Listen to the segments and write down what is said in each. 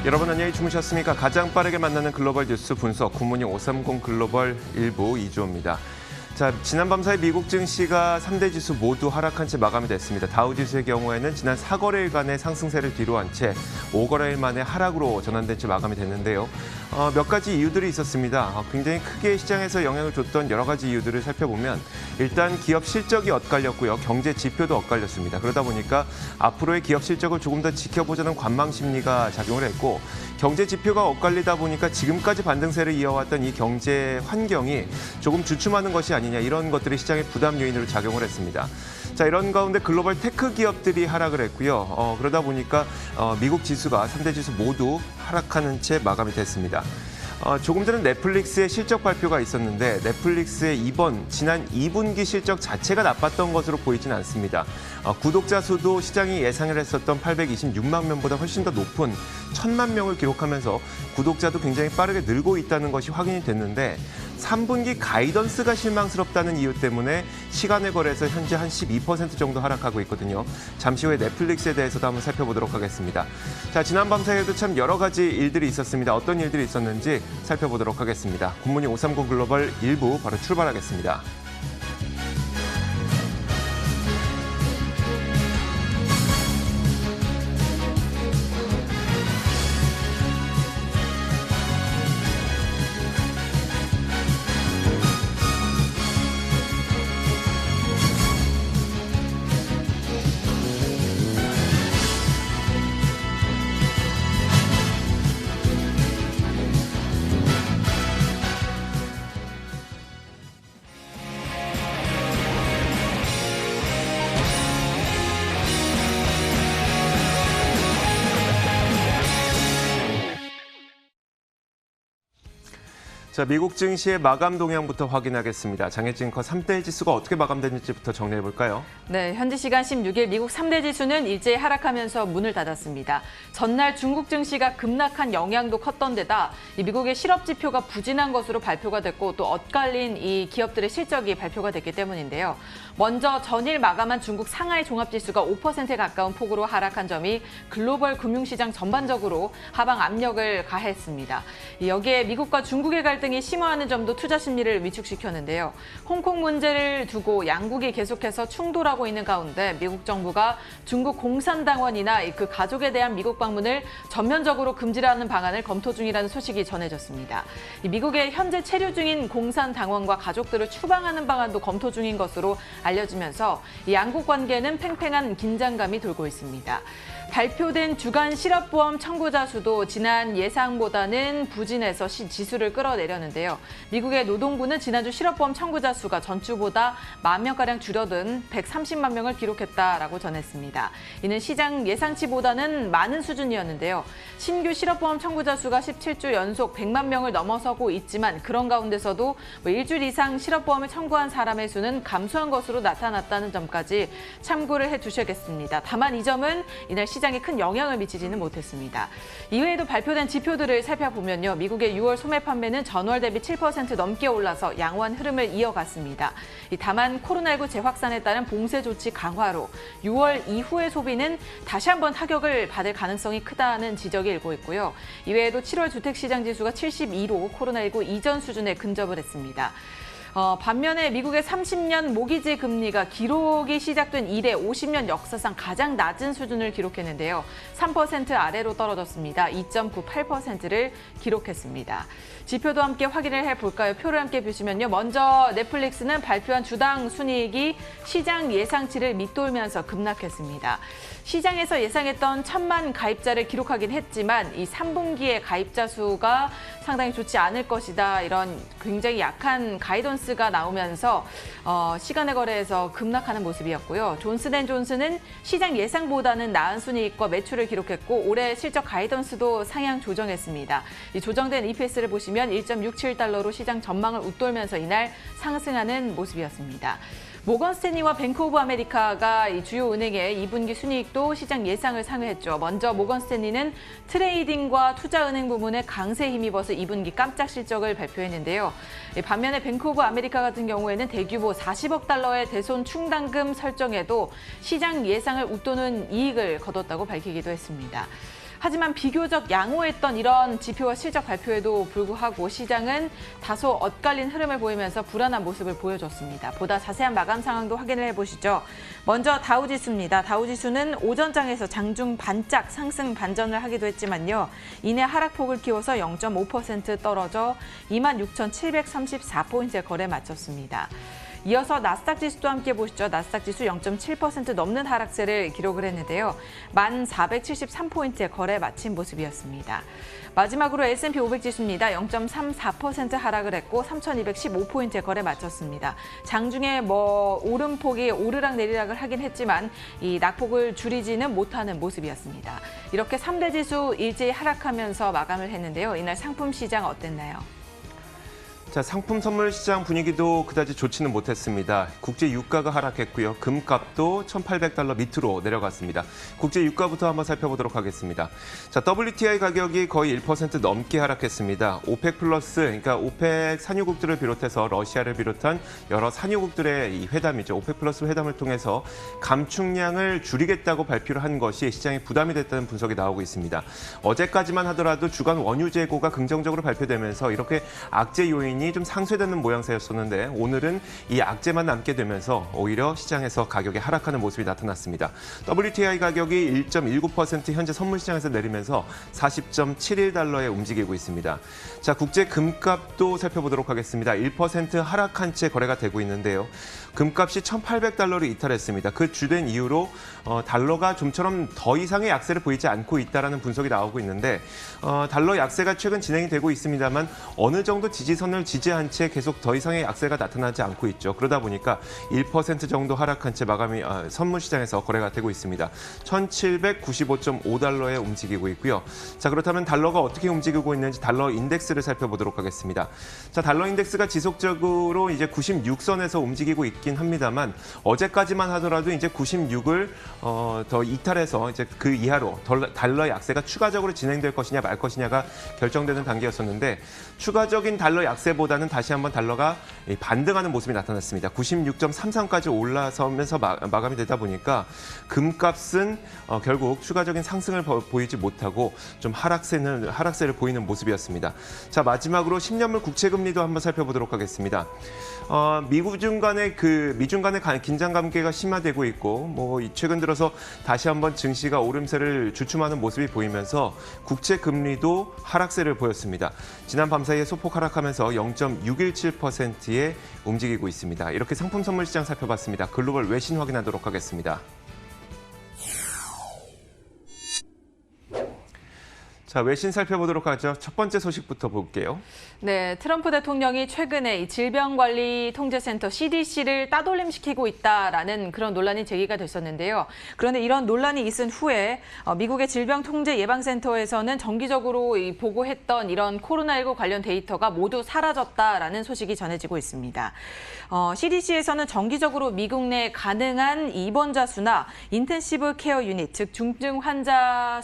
여러분 안녕히 주무셨습니까? 가장 빠르게 만나는 글로벌 뉴스 분석 굿모닝 530 글로벌 1부 이주호입니다. 자, 지난 밤 사이 미국 증시가 3대 지수 모두 하락한 채 마감이 됐습니다. 다우지수의 경우에는 지난 4거래일간의 상승세를 뒤로한 채 5거래일 만에 하락으로 전환된 채 마감이 됐는데요. 몇 가지 이유들이 있었습니다. 굉장히 크게 시장에서 영향을 줬던 여러 가지 이유들을 살펴보면 일단 기업 실적이 엇갈렸고요. 경제 지표도 엇갈렸습니다. 그러다 보니까 앞으로의 기업 실적을 조금 더 지켜보자는 관망 심리가 작용을 했고 경제 지표가 엇갈리다 보니까 지금까지 반등세를 이어왔던 이 경제 환경이 조금 주춤하는 것이 아니냐 이런 것들이 시장의 부담 요인으로 작용을 했습니다. 자, 이런 가운데 글로벌 테크 기업들이 하락을 했고요. 그러다 보니까 미국 지수가 3대 지수 모두 하락하는 채 마감이 됐습니다. 조금 전에 넷플릭스의 실적 발표가 있었는데 넷플릭스의 지난 2분기 실적 자체가 나빴던 것으로 보이진 않습니다. 구독자 수도 시장이 예상을 했었던 826만 명보다 훨씬 더 높은 1,000만 명을 기록하면서 구독자도 굉장히 빠르게 늘고 있다는 것이 확인이 됐는데 3분기 가이던스가 실망스럽다는 이유 때문에 시간의 거래에서 현재 한 12% 정도 하락하고 있거든요. 잠시 후에 넷플릭스에 대해서도 한번 살펴보도록 하겠습니다. 자, 지난 밤 사이에도 참 여러 가지 일들이 있었습니다. 어떤 일들이 있었는지 살펴보도록 하겠습니다. 굿모닝 530 글로벌 1부 바로 출발하겠습니다. 자, 미국 증시의 마감 동향부터 확인하겠습니다. 장혜증커 3대 지수가 어떻게 마감됐는지부터 정리해볼까요? 네, 현지 시간 16일 미국 3대 지수는 일제히 하락하면서 문을 닫았습니다. 전날 중국 증시가 급락한 영향도 컸던 데다 이 미국의 실업 지표가 부진한 것으로 발표가 됐고 또 엇갈린 이 기업들의 실적이 발표가 됐기 때문인데요. 먼저 전일 마감한 중국 상하이 종합지수가 5%에 가까운 폭으로 하락한 점이 글로벌 금융시장 전반적으로 하방 압력을 가했습니다. 여기에 미국과 중국의 갈등이 심화하는 점도 투자 심리를 위축시켰는데요. 홍콩 문제를 두고 양국이 계속해서 충돌하고 있는 가운데 미국 정부가 중국 공산당원이나 그 가족에 대한 미국 방문을 전면적으로 금지하는 방안을 검토 중이라는 소식이 전해졌습니다. 미국의 현재 체류 중인 공산당원과 가족들을 추방하는 방안도 검토 중인 것으로 알려지면서 이 양국 관계는 팽팽한 긴장감이 돌고 있습니다. 발표된 주간 실업보험 청구자 수도 지난 예상보다는 부진해서 지수를 끌어내렸는데요. 미국의 노동부는 지난주 실업보험 청구자 수가 전주보다 10,000 명가량 줄어든 130만 명을 기록했다라고 전했습니다. 이는 시장 예상치보다는 많은 수준이었는데요. 신규 실업보험 청구자 수가 17주 연속 100만 명을 넘어서고 있지만 그런 가운데서도 일주일 이상 실업보험을 청구한 사람의 수는 감소한 것으로 나타났다는 점까지 참고를 해두셔야겠습니다. 다만 이 점은 이날 시장에 큰 영향을 미치지는 못했습니다. 이외에도 발표된 지표들을 살펴보면요. 미국의 6월 소매 판매는 전월 대비 7% 넘게 올라서 양호한 흐름을 이어갔습니다. 다만 코로나19 재확산에 따른 봉쇄 조치 강화로 6월 이후의 소비는 다시 한번 타격을 받을 가능성이 크다는 지적이 일고 있고요. 이외에도 7월 주택시장 지수가 72로 코로나19 이전 수준에 근접을 했습니다. 반면에 미국의 30년 모기지 금리가 기록이 시작된 이래 50년 역사상 가장 낮은 수준을 기록했는데요. 3% 아래로 떨어졌습니다. 2.98%를 기록했습니다. 지표도 함께 확인을 해볼까요? 표를 함께 보시면요. 먼저 넷플릭스는 발표한 주당 순이익이 시장 예상치를 밑돌면서 급락했습니다. 시장에서 예상했던 1,000만 가입자를 기록하긴 했지만 이 3분기의 가입자 수가 상당히 좋지 않을 것이다. 이런 굉장히 약한 가이던스가 나오면서 시간의 거래에서 급락하는 모습이었고요. 존슨앤존슨은 시장 예상보다는 나은 순이익과 매출을 기록했고 올해 실적 가이던스도 상향 조정했습니다. 이 조정된 EPS를 보시면 1.67달러로 시장 전망을 웃돌면서 이날 상승하는 모습이었습니다. 모건 스탠리와 뱅크 오브 아메리카가 이 주요 은행의 2분기 순이익도 시장 예상을 상회했죠. 먼저 모건 스탠리는 트레이딩과 투자은행 부문에 강세 힘입어서 2분기 깜짝 실적을 발표했는데요. 반면에 뱅크 오브 아메리카 같은 경우에는 대규모 40억 달러의 대손 충당금 설정에도 시장 예상을 웃도는 이익을 거뒀다고 밝히기도 했습니다. 하지만 비교적 양호했던 이런 지표와 실적 발표에도 불구하고 시장은 다소 엇갈린 흐름을 보이면서 불안한 모습을 보여줬습니다. 보다 자세한 마감 상황도 확인을 해보시죠. 먼저 다우지수입니다. 다우지수는 오전장에서 장중 반짝 상승 반전을 하기도 했지만요. 이내 하락폭을 키워서 0.5% 떨어져 26,734포인트에 거래 마쳤습니다. 이어서 나스닥 지수도 함께 보시죠. 나스닥 지수 0.7% 넘는 하락세를 기록을 했는데요. 1,473포인트에 거래 마친 모습이었습니다. 마지막으로 S&P 500 지수입니다. 0.34% 하락을 했고 3,215포인트에 거래 마쳤습니다. 장중에 오름폭이 오르락 내리락을 하긴 했지만 이 낙폭을 줄이지는 못하는 모습이었습니다. 이렇게 3대 지수 일제히 하락하면서 마감을 했는데요. 이날 상품 시장 어땠나요? 자, 상품 선물 시장 분위기도 그다지 좋지는 못했습니다. 국제 유가가 하락했고요. 금값도 1,800달러 밑으로 내려갔습니다. 국제 유가부터 한번 살펴보도록 하겠습니다. 자, WTI 가격이 거의 1% 넘게 하락했습니다. 오펙 플러스, 그러니까 오펙 산유국들을 비롯해서 러시아를 비롯한 여러 산유국들의 이 회담이죠. 오펙 플러스 회담을 통해서 감축량을 줄이겠다고 발표를 한 것이 시장에 부담이 됐다는 분석이 나오고 있습니다. 어제까지만 하더라도 주간 원유 재고가 긍정적으로 발표되면서 이렇게 악재 요인이 좀 상쇄되는 모양새였었는데 오늘은 이 악재만 남게 되면서 오히려 시장에서 가격이 하락하는 모습이 나타났습니다. WTI 가격이 1.19% 현재 선물시장에서 내리면서 40.71달러에 움직이고 있습니다. 자, 국제 금값도 살펴보도록 하겠습니다. 1% 하락한 채 거래가 되고 있는데요. 금값이 1,800달러를 이탈했습니다. 그 주된 이유로 달러가 좀처럼 더 이상의 약세를 보이지 않고 있다는 분석이 나오고 있는데 달러 약세가 최근 진행이 되고 있습니다만 어느 정도 지지선을 지지한 채 계속 더 이상의 약세가 나타나지 않고 있죠. 그러다 보니까 1% 정도 하락한 채 마감이 선물 시장에서 거래가 되고 있습니다. 1,795.5달러에 움직이고 있고요. 자, 그렇다면 달러가 어떻게 움직이고 있는지 달러 인덱스를 살펴보도록 하겠습니다. 자, 달러 인덱스가 지속적으로 이제 96선에서 움직이고 있긴 합니다만 어제까지만 하더라도 이제 96을 더 이탈해서 이제 그 이하로 달러 약세가 추가적으로 진행될 것이냐 말 것이냐가 결정되는 단계였었는데 추가적인 달러 약세보다는 다시 한번 달러가 반등하는 모습이 나타났습니다. 96.33까지 올라서면서 마감이 되다 보니까 금값은 결국 추가적인 상승을 보이지 못하고 좀 하락세를 보이는 모습이었습니다. 자, 마지막으로 10년물 국채금리도 한번 살펴보도록 하겠습니다. 미중 간의 긴장 관계가 심화되고 있고 최근 들어서 다시 한번 증시가 오름세를 주춤하는 모습이 보이면서 국채 금리도 하락세를 보였습니다. 지난 밤 사이에 소폭 하락하면서 0.617%에 움직이고 있습니다. 이렇게 상품 선물 시장 살펴봤습니다. 글로벌 외신 확인하도록 하겠습니다. 자, 외신 살펴보도록 하죠. 첫 번째 소식부터 볼게요. 네, 트럼프 대통령이 최근에 이 질병관리통제센터 CDC를 따돌림시키고 있다라는 그런 논란이 제기가 됐었는데요. 그런데 이런 논란이 있은 후에 미국의 질병통제예방센터에서는 정기적으로 보고했던 이런 코로나19 관련 데이터가 모두 사라졌다라는 소식이 전해지고 있습니다. CDC에서는 정기적으로 미국 내 가능한 입원자 수나 인텐시브 케어 유닛, 즉 중증 환자를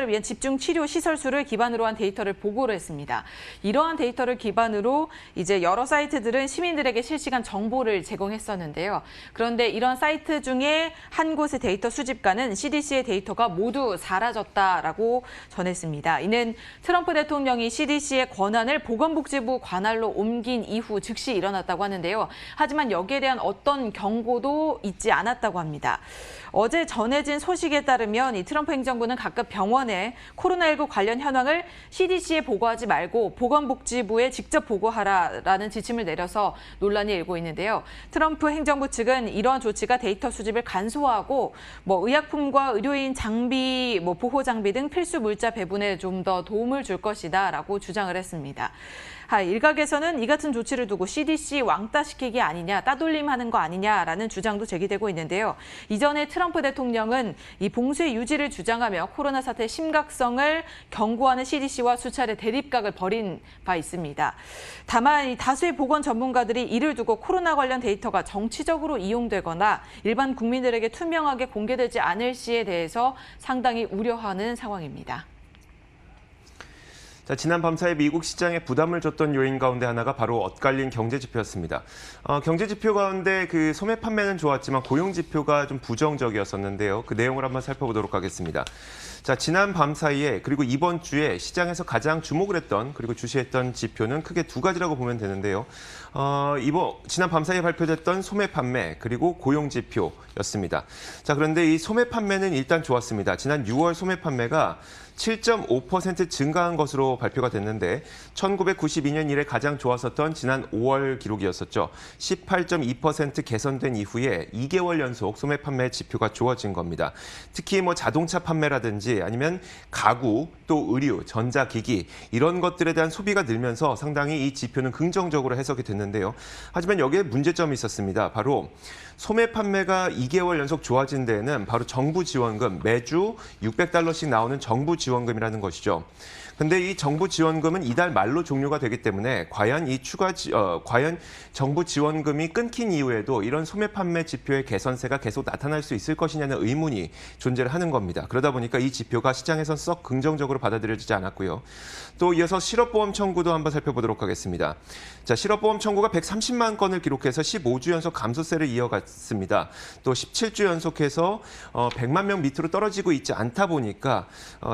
위한 집중 치료 시설 수를 기반으로 한 데이터를 보고를 했습니다. 이러한 데이터를 기반으로 이제 여러 사이트들은 시민들에게 실시간 정보를 제공했었는데요. 그런데 이런 사이트 중에 한 곳의 데이터 수집가는 CDC의 데이터가 모두 사라졌다라고 전했습니다. 이는 트럼프 대통령이 CDC의 권한을 보건복지부 관할로 옮긴 이후 즉시 일어났다고 하는데요. 하지만 여기에 대한 어떤 경고도 있지 않았다고 합니다. 어제 전해진 소식에 따르면 이 트럼프 행정부는 각급 병원에 코로나19 관련 현황을 CDC에 보고하지 말고 보건복지부에 직접 보고하라라는 지침을 내려서 논란이 일고 있는데요. 트럼프 행정부 측은 이러한 조치가 데이터 수집을 간소화하고 의약품과 의료인 장비, 보호 장비 등 필수 물자 배분에 좀 더 도움을 줄 것이다라고 주장을 했습니다. 일각에서는 이 같은 조치를 두고 CDC 왕따시키기 아니냐, 따돌림하는 거 아니냐라는 주장도 제기되고 있는데요. 이전에 트럼프 대통령은 이 봉쇄 유지를 주장하며 코로나 사태의 심각성을 경고하는 CDC와 수차례 대립각을 벌인 바 있습니다. 다만 이 다수의 보건 전문가들이 이를 두고 코로나 관련 데이터가 정치적으로 이용되거나 일반 국민들에게 투명하게 공개되지 않을 시에 대해서 상당히 우려하는 상황입니다. 자, 지난 밤 사이 미국 시장에 부담을 줬던 요인 가운데 하나가 바로 엇갈린 경제 지표였습니다. 경제 지표 가운데 그 소매 판매는 좋았지만 고용 지표가 좀 부정적이었었는데요. 그 내용을 한번 살펴보도록 하겠습니다. 자, 지난 밤 사이에 그리고 이번 주에 시장에서 가장 주목을 했던 그리고 주시했던 지표는 크게 두 가지라고 보면 되는데요. 지난 밤 사이에 발표됐던 소매 판매 그리고 고용 지표였습니다. 자, 그런데 이 소매 판매는 일단 좋았습니다. 지난 6월 소매 판매가 7.5% 증가한 것으로 발표가 됐는데 1992년 이래 가장 좋았었던 지난 5월 기록이었었죠. 18.2% 개선된 이후에 2개월 연속 소매 판매 지표가 좋아진 겁니다. 특히 자동차 판매라든지 아니면 가구, 또 의류, 전자기기 이런 것들에 대한 소비가 늘면서 상당히 이 지표는 긍정적으로 해석이 됐는데요. 하지만 여기에 문제점이 있었습니다. 바로 소매 판매가 2개월 연속 좋아진 데에는 바로 정부 지원금, 매주 $600씩 나오는 정부 지원금이라는 것이죠. 근데 이 정부 지원금은 이달 말로 종료가 되기 때문에 과연 과연 정부 지원금이 끊긴 이후에도 이런 소매 판매 지표의 개선세가 계속 나타날 수 있을 것이냐는 의문이 존재를 하는 겁니다. 그러다 보니까 이 지표가 시장에선 썩 긍정적으로 받아들여지지 않았고요. 또 이어서 실업보험 청구도 한번 살펴보도록 하겠습니다. 자, 실업보험 청구가 130만 건을 기록해서 15주 연속 감소세를 이어갔습니다. 또 17주 연속해서 100만 명 밑으로 떨어지고 있지 않다 보니까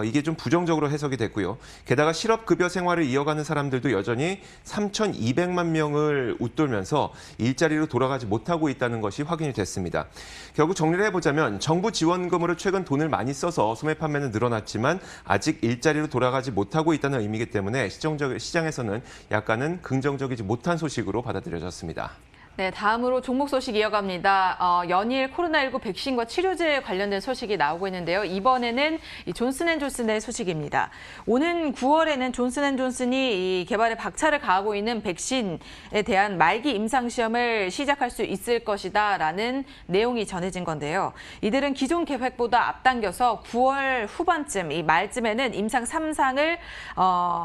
이게 좀 부정적으로 해석이 됐고요. 게다가 실업급여 생활을 이어가는 사람들도 여전히 3,200만 명을 웃돌면서 일자리로 돌아가지 못하고 있다는 것이 확인이 됐습니다. 결국 정리를 해보자면 정부 지원금으로 최근 돈을 많이 써서 소매 판매는 늘어났지만 아직 일자리로 돌아가지 못하고 있다는 의미이기 때문에 시장에서는 약간은 긍정적이지 못한 소식으로 받아들여졌습니다. 네, 다음으로 종목 소식 이어갑니다. 연일 코로나19 백신과 치료제에 관련된 소식이 나오고 있는데요. 이번에는 이 존슨앤존슨의 소식입니다. 오는 9월에는 존슨앤존슨이 이 개발에 박차를 가하고 있는 백신에 대한 말기 임상 시험을 시작할 수 있을 것이다라는 내용이 전해진 건데요. 이들은 기존 계획보다 앞당겨서 9월 후반쯤, 이 말쯤에는 임상 3상을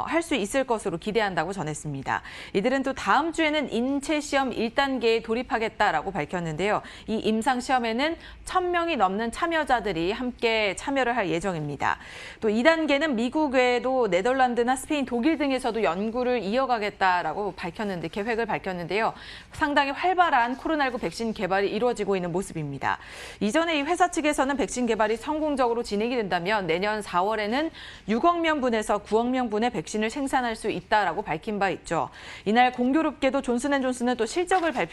할 수 있을 것으로 기대한다고 전했습니다. 이들은 또 다음 주에는 인체 시험 1단계 에 돌입하겠다라고 밝혔는데요. 이 임상시험에는 1,000명이 넘는 참여자들이 함께 참여를 할 예정입니다. 또 2단계는 미국 외에도 네덜란드나 스페인, 독일 등에서도 연구를 이어가겠다라고 계획을 밝혔는데요. 상당히 활발한 코로나19 백신 개발이 이루어지고 있는 모습입니다. 이전에 이 회사 측에서는 백신 개발이 성공적으로 진행이 된다면 내년 4월에는 6억 명분에서 9억 명분의 백신을 생산할 수 있다라고 밝힌 바 있죠. 이날 공교롭게도 존슨앤존슨은 또 실적을 발표했는데요.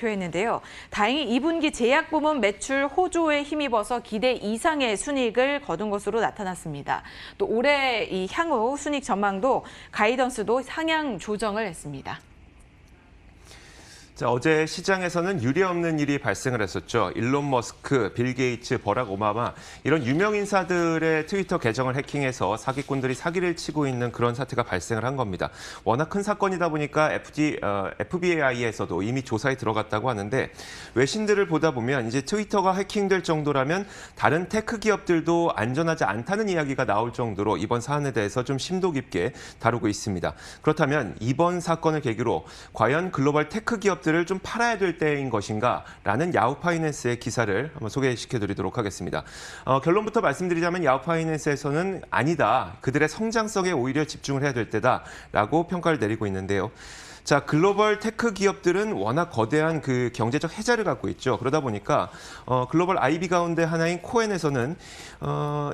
다행히 2분기 제약 부문 매출 호조에 힘입어서 기대 이상의 순이익을 거둔 것으로 나타났습니다. 또 올해 이 향후 순이익 전망도 가이던스도 상향 조정을 했습니다. 자, 어제 시장에서는 유례없는 일이 발생을 했었죠. 일론 머스크, 빌 게이츠, 버락 오바마 이런 유명 인사들의 트위터 계정을 해킹해서 사기꾼들이 사기를 치고 있는 그런 사태가 발생을 한 겁니다. 워낙 큰 사건이다 보니까 FBI에서도 이미 조사에 들어갔다고 하는데 외신들을 보다 보면 이제 트위터가 해킹될 정도라면 다른 테크 기업들도 안전하지 않다는 이야기가 나올 정도로 이번 사안에 대해서 좀 심도 깊게 다루고 있습니다. 그렇다면 이번 사건을 계기로 과연 글로벌 테크 기업들 좀 팔아야 될 때인 것인가라는 야후파이낸스의 기사를 한번 소개시켜드리도록 하겠습니다. 결론부터 말씀드리자면 야후파이낸스에서는 아니다. 그들의 성장성에 오히려 집중을 해야 될 때다라고 평가를 내리고 있는데요. 자, 글로벌 테크 기업들은 워낙 거대한 그 경제적 해자를 갖고 있죠. 그러다 보니까 글로벌 IB 가운데 하나인 코엔에서는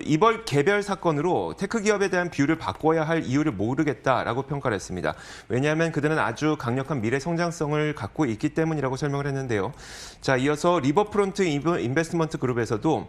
이번 개별 사건으로 테크 기업에 대한 비율을 바꿔야 할 이유를 모르겠다라고 평가를 했습니다. 왜냐하면 그들은 아주 강력한 미래 성장성을 갖고 있기 때문이라고 설명을 했는데요. 자, 이어서 리버프론트 인베스트먼트 그룹에서도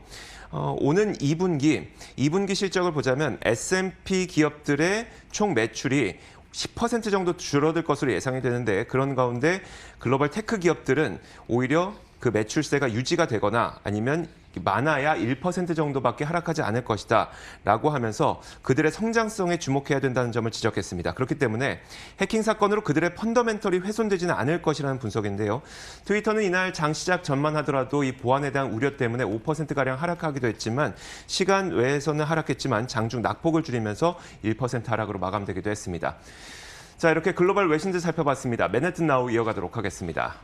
오는 2분기 실적을 보자면 S&P 기업들의 총 매출이 10% 정도 줄어들 것으로 예상이 되는데 그런 가운데 글로벌 테크 기업들은 오히려 그 매출세가 유지가 되거나 아니면 많아야 1% 정도밖에 하락하지 않을 것이다 라고 하면서 그들의 성장성에 주목해야 된다는 점을 지적했습니다. 그렇기 때문에 해킹 사건으로 그들의 펀더멘털이 훼손되지는 않을 것이라는 분석인데요. 트위터는 이날 장 시작 전만 하더라도 이 보안에 대한 우려 때문에 5%가량 하락하기도 했지만 시간 외에서는 하락했지만 장중 낙폭을 줄이면서 1% 하락으로 마감되기도 했습니다. 자, 이렇게 글로벌 외신들 살펴봤습니다. 맨해튼 나우 이어가도록 하겠습니다.